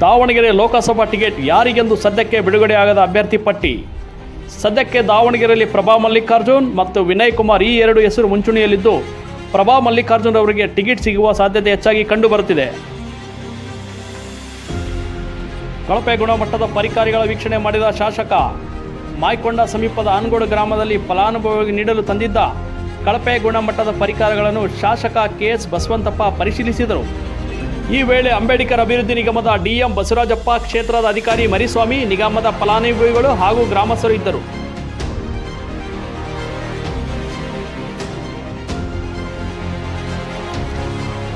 Davanagere Lok Sabha ticket ಯಾರಿಗೆಂದು ಸದ್ಯಕ್ಕೆ ಬಿಡುಗಡೆಯಾಗದ ಅಭ್ಯರ್ಥಿ ಪಟ್ಟಿ. ಸದ್ಯಕ್ಕೆ ದಾವಣಗೆರೆಯಲ್ಲಿ ಪ್ರಭಾ ಮಲ್ಲಿಕಾರ್ಜುನ್ ಮತ್ತು ವಿನಯ್ ಕುಮಾರ್ ಈ ಎರಡು ಹೆಸರು ಮುಂಚೂಣಿಯಲ್ಲಿದ್ದು, ಪ್ರಭಾ ಮಲ್ಲಿಕಾರ್ಜುನ್ ಅವರಿಗೆ ಟಿಕೆಟ್ ಸಿಗುವ ಸಾಧ್ಯತೆ ಹೆಚ್ಚಾಗಿ ಕಂಡುಬರುತ್ತಿದೆ. ಕಳಪೆ ಗುಣಮಟ್ಟದ ಪರಿಕರಗಳ ವೀಕ್ಷಣೆ ಮಾಡಿದ ಶಾಸಕ. ಮಾಯಕೊಂಡ ಸಮೀಪದ ಆನಗೋಡು ಗ್ರಾಮದಲ್ಲಿ ಫಲಾನುಭವಿಗಳಿಗೆ ನೀಡಲು ತಂದಿದ್ದ ಕಳಪೆ ಗುಣಮಟ್ಟದ ಪರಿಕರಗಳನ್ನು ಶಾಸಕ ಕೆಎಸ್ ಬಸವಂತಪ್ಪ ಪರಿಶೀಲಿಸಿದರು. ಈ ವೇಳೆ ಅಂಬೇಡ್ಕರ್ ಅಭಿವೃದ್ಧಿ ನಿಗಮದ ಡಿಎಂ ಬಸವರಾಜಪ್ಪ, ಕ್ಷೇತ್ರದ ಅಧಿಕಾರಿ ಮರಿಸ್ವಾಮಿ, ನಿಗಮದ ಫಲಾನುಭವಿಗಳು ಹಾಗೂ ಗ್ರಾಮಸ್ಥರು ಇದ್ದರು.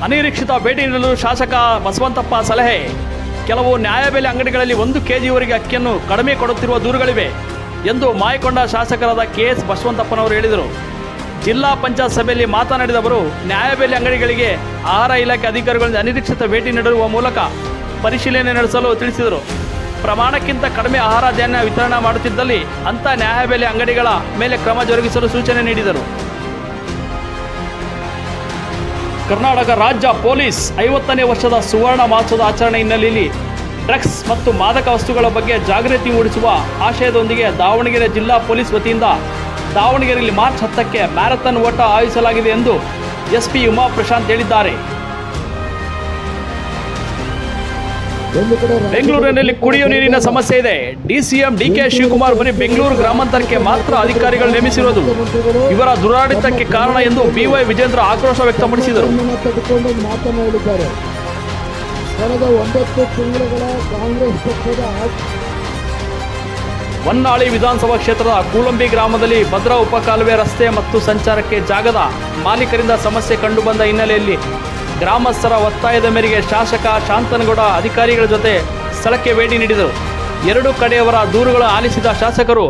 ಅನಿರೀಕ್ಷಿತ ಭೇಟಿ ನೀಡಲು ಶಾಸಕ ಬಸವಂತಪ್ಪ ಸಲಹೆ. ಕೆಲವು ನ್ಯಾಯಬೆಲೆ ಅಂಗಡಿಗಳಲ್ಲಿ 1 ಕೆಜಿವರೆಗೆ ಅಕ್ಕಿಯನ್ನು ಕಡಿಮೆ ಕೊಡುತ್ತಿರುವ ದೂರುಗಳಿವೆ ಎಂದು ಮಾಯಕೊಂಡ ಶಾಸಕರಾದ ಕೆಎಸ್ ಬಸವಂತಪ್ಪನವರು ಹೇಳಿದರು. ಜಿಲ್ಲಾ ಪಂಚಾಯತ್ ಸಭೆಯಲ್ಲಿ ಮಾತನಾಡಿದ ಅವರು, ನ್ಯಾಯಬೆಲೆ ಅಂಗಡಿಗಳಿಗೆ ಆಹಾರ ಇಲಾಖೆ ಅಧಿಕಾರಿಗಳಿಂದ ಅನಿರೀಕ್ಷಿತ ಭೇಟಿ ನೀಡುವ ಮೂಲಕ ಪರಿಶೀಲನೆ ನಡೆಸಲು ತಿಳಿಸಿದರು. ಪ್ರಮಾಣಕ್ಕಿಂತ ಕಡಿಮೆ ಆಹಾರ ಧಾನ್ಯ ವಿತರಣೆ ಮಾಡುತ್ತಿದ್ದಲ್ಲಿ ಅಂಥ ನ್ಯಾಯಬೆಲೆ ಅಂಗಡಿಗಳ ಮೇಲೆ ಕ್ರಮ ಜರುಗಿಸಲು ಸೂಚನೆ ನೀಡಿದರು. ಕರ್ನಾಟಕ ರಾಜ್ಯ ಪೊಲೀಸ್ 50ನೇ ವರ್ಷದ ಸುವರ್ಣ ಮಹೋತ್ಸವದ ಆಚರಣೆ ಹಿನ್ನೆಲೆಯಲ್ಲಿ ಡ್ರಗ್ಸ್ ಮತ್ತು ಮಾದಕ ವಸ್ತುಗಳ ಬಗ್ಗೆ ಜಾಗೃತಿ ಮೂಡಿಸುವ ಆಶಯದೊಂದಿಗೆ ದಾವಣಗೆರೆ ಜಿಲ್ಲಾ ಪೊಲೀಸ್ ವತಿಯಿಂದ ದಾವಣಗೆರೆಯಲ್ಲಿ ಮಾರ್ಚ್ 10ಕ್ಕೆ ಮ್ಯಾರಥಾನ್ ಓಟ ಆಯೋಜಿಸಲಾಗಿದೆ ಎಂದು ಎಸ್ಪಿ ಉಮಾ ಪ್ರಶಾಂತ್ ಹೇಳಿದ್ದಾರೆ. ಬೆಂಗಳೂರಿನಲ್ಲಿ ಕುಡಿಯುವ ನೀರಿನ ಸಮಸ್ಯೆ ಇದೆ. ಡಿಸಿಎಂ ಡಿಕೆ ಶಿವಕುಮಾರ್ ಬರೀ ಬೆಂಗಳೂರು ಗ್ರಾಮಾಂತರಕ್ಕೆ ಮಾತ್ರ ಅಧಿಕಾರಿಗಳು ನೇಮಿಸಿರುವುದು ಇವರ ದುರಾಡಳಿತಕ್ಕೆ ಕಾರಣ ಎಂದು ಬಿವೈ ವಿಜೇಂದ್ರ ಆಕ್ರೋಶ ವ್ಯಕ್ತಪಡಿಸಿದರು. ಕಳೆದ 9 ತಿಂಗಳುಗಳ ಕಾಂಗ್ರೆಸ್ ಪಕ್ಷದ ಹೊನ್ನಾಳಿ ವಿಧಾನಸಭಾ ಕ್ಷೇತ್ರದ ಕೂಲಂಬಿ ಗ್ರಾಮದಲ್ಲಿ ಭದ್ರಾ ಉಪಕಾಲುವೆ ರಸ್ತೆ ಮತ್ತು ಸಂಚಾರಕ್ಕೆ ಜಾಗದ ಮಾಲೀಕರಿಂದ ಸಮಸ್ಯೆ ಕಂಡುಬಂದ ಹಿನ್ನೆಲೆಯಲ್ಲಿ ಗ್ರಾಮಸ್ಥರ ಒತ್ತಾಯದ ಮೇರೆಗೆ ಶಾಸಕ ಶಾಂತನಗೌಡ ಅಧಿಕಾರಿಗಳ ಜೊತೆ ಸ್ಥಳಕ್ಕೆ ಭೇಟಿ ನೀಡಿದರು. ಎರಡೂ ಕಡೆಯವರ ದೂರುಗಳು ಆಲಿಸಿದ ಶಾಸಕರು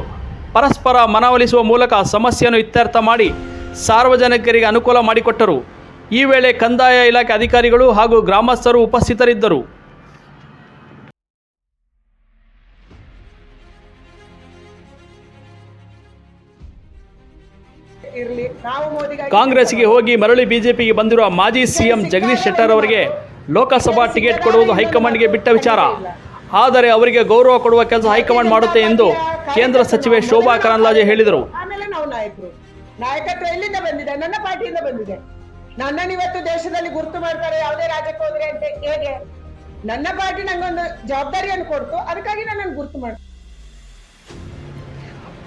ಪರಸ್ಪರ ಮನವೊಲಿಸುವ ಮೂಲಕ ಸಮಸ್ಯೆಯನ್ನು ಇತ್ಯರ್ಥ ಮಾಡಿ ಸಾರ್ವಜನಿಕರಿಗೆ ಅನುಕೂಲ ಮಾಡಿಕೊಟ್ಟರು. ಈ ವೇಳೆ ಕಂದಾಯ ಇಲಾಖೆ ಅಧಿಕಾರಿಗಳು ಹಾಗೂ ಗ್ರಾಮಸ್ಥರು ಉಪಸ್ಥಿತರಿದ್ದರು. ಕಾಂಗ್ರೆಸ್ಗೆ ಹೋಗಿ ಮರಳಿ ಬಿಜೆಪಿಗೆ ಬಂದಿರುವ ಮಾಜಿ ಸಿಎಂ ಜಗದೀಶ್ ಶೆಟ್ಟರ್ ಅವರಿಗೆ ಲೋಕಸಭಾ ಟಿಕೆಟ್ ಕೊಡುವುದು ಹೈಕಮಾಂಡ್ಗೆ ಬಿಟ್ಟ ವಿಚಾರ. ಆದರೆ ಅವರಿಗೆ ಗೌರವ ಕೊಡುವ ಕೆಲಸ ಹೈಕಮಾಂಡ್ ಮಾಡುತ್ತೆ ಎಂದು ಕೇಂದ್ರ ಸಚಿವೆ ಶೋಭಾ ಕರಂದ್ಲಾಜೆ ಹೇಳಿದರು. ನಾಯಕತ್ವ ಎಲ್ಲಿಂದ ಬಂದಿದೆ? ನನ್ನ ಪಾರ್ಟಿಯಿಂದ ಬಂದಿದೆ. ನನ್ನನ್ನು ಇವತ್ತು ದೇಶದಲ್ಲಿ ಗುರುತು ಮಾಡ್ತಾರೆ ಯಾವುದೇ ರಾಜ್ಯಕ್ಕೆ ಹೋದ್ರೆ ಅಂತ. ಹೇಗೆ? ನನ್ನ ಪಾರ್ಟಿ ನಂಗೊಂದು ಜವಾಬ್ದಾರಿಯನ್ನು ಕೊಡ್ತು, ಅದಕ್ಕಾಗಿ ನನ್ನನ್ನು ಗುರುತು ಮಾಡ್ತಾರೆ.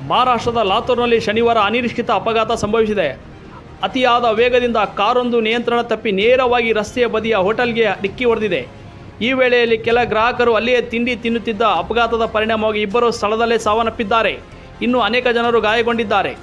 ಮಹಾರಾಷ್ಟ್ರದ ಲಾತೂರ್ನಲ್ಲಿ ಶನಿವಾರ ಅನಿರೀಕ್ಷಿತ ಅಪಘಾತ ಸಂಭವಿಸಿದೆ. ಅತಿಯಾದ ವೇಗದಿಂದ ಕಾರೊಂದು ನಿಯಂತ್ರಣ ತಪ್ಪಿ ನೇರವಾಗಿ ರಸ್ತೆಯ ಬದಿಯ ಹೋಟೆಲ್ಗೆ ಡಿಕ್ಕಿ ಹೊಡೆದಿದೆ. ಈ ವೇಳೆಯಲ್ಲಿ ಕೆಲ ಗ್ರಾಹಕರು ಅಲ್ಲಿಯೇ ತಿಂಡಿ ತಿನ್ನುತ್ತಿದ್ದ ಅಪಘಾತದ ಪರಿಣಾಮವಾಗಿ ಇಬ್ಬರು ಸ್ಥಳದಲ್ಲೇ ಸಾವನ್ನಪ್ಪಿದ್ದಾರೆ. ಇನ್ನು ಅನೇಕ ಜನರು ಗಾಯಗೊಂಡಿದ್ದಾರೆ.